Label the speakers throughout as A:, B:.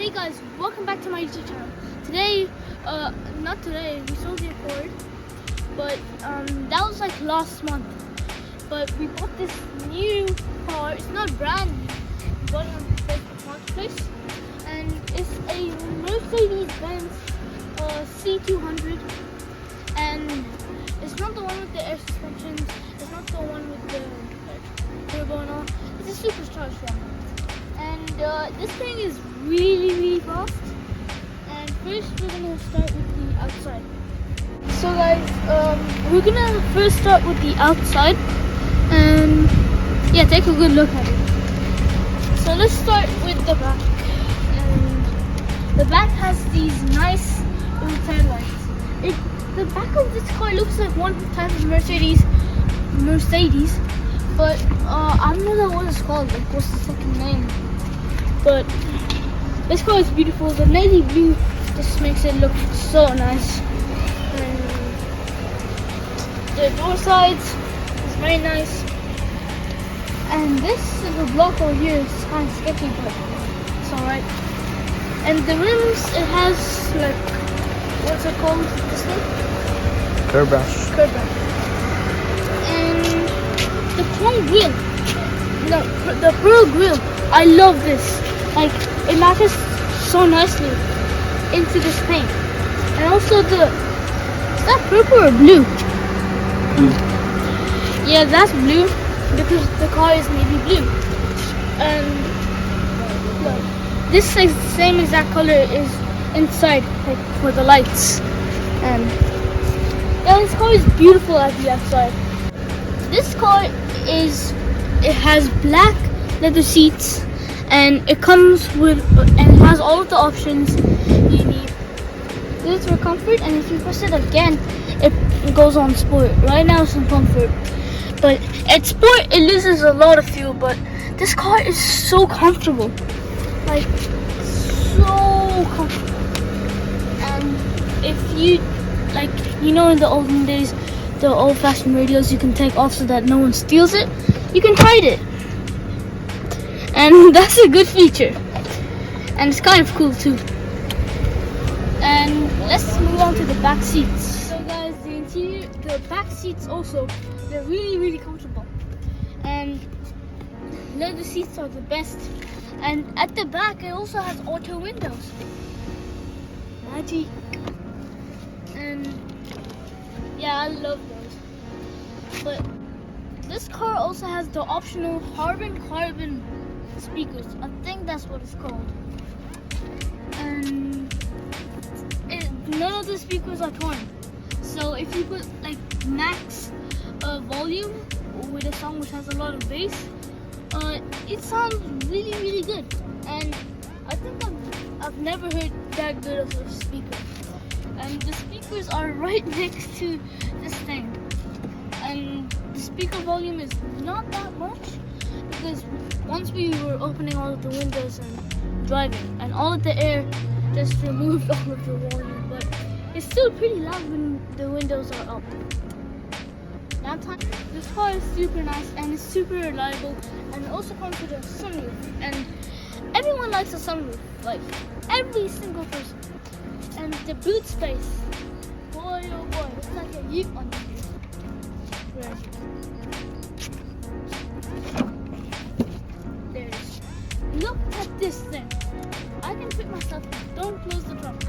A: Hey guys, welcome back to my YouTube channel. Today, not today, we sold the Accord, but that was like last month. But we bought this new car. It's not brand new. We bought it on the Facebook Marketplace, and it's a Mercedes-Benz C200. And it's not the one with the air suspensions. It's not the one with the turbo and all. It's a supercharged one. And this thing is really fast. And first we're gonna start with the outside. So guys, we're gonna first start with the outside, and yeah, take a good look at it. So let's start with the back. And the back has these nice little tail lights. The back of this car looks like one type of Mercedes, but I don't know what it's called. Like, what's the second name? But this car is beautiful. The navy blue just makes it look so nice. And the door sides is very nice. And this little block over here is kind of sketchy, but it's alright. And the rims, it has like, what's it called? This thing?
B: Curb brush.
A: And the chrome grille. No, the pearl grille. I love this. Like, it matches so nicely into this paint. And also is that purple or blue? Yeah, that's blue because the car is navy blue. And look, this same exact color is inside, like for the lights. And yeah, this car is beautiful at the outside. This car it has black leather seats, and it comes with and it has all of the options you need. This is for comfort, and if you press it again, it goes on sport. Right now it's in comfort, but at sport it loses a lot of fuel. But this car is so comfortable, like so comfortable. And if you like, you know, in the olden days, the old-fashioned radios you can take off so that no one steals it. You can hide it, and that's a good feature, and it's kind of cool too. And let's move on to the back seats. So guys, the back seats also, they're really comfortable, and leather seats are the best. And at the back it also has auto windows. Magic. And yeah, I love those. But this car also has the optional carbon speakers. I think that's what it's called. And none of the speakers are torn. So if you put like max volume with a song which has a lot of bass, it sounds really good. And I think I've never heard that good of a speaker. And the speakers are right next to this thing. And the speaker volume is not that much, because once we were opening all of the windows and driving, and all of the air just removed all of the volume, but it's still pretty loud when the windows are up. Now this car is super nice and it's super reliable, and it also comes with a sunroof, and everyone likes a sunroof, like every single person. And the boot space, boy oh boy, it's like a Jeep on here. Where is it? There it is. Look at this thing. I can fit myself in. Don't close the trunk.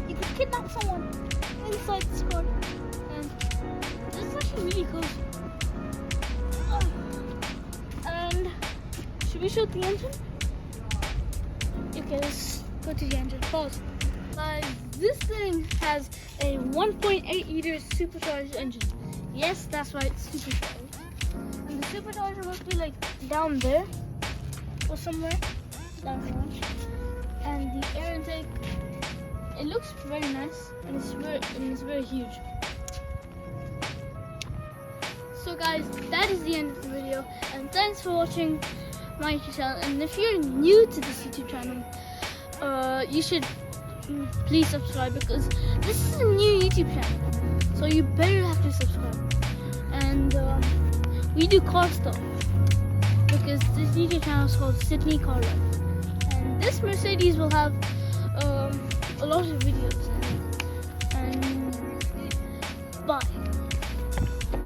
A: You can kidnap someone inside this car. And this is actually really cool. And should we shoot the engine? Okay, let's go to the engine. Pause. This thing has a 1.8 liter supercharged engine. Yes, that's right, supercharged. And the supercharger must be like down there or somewhere down there. And the air intake, it looks very nice, and it's very huge. So guys, that is the end of the video, and thanks for watching my YouTube channel. And if you're new to this YouTube channel, you should please subscribe, because this is a new YouTube channel, so you better have to subscribe. And and we do car stuff because this YouTube channel is called Sydney Car Life, and this Mercedes will have a lot of videos in it. And bye.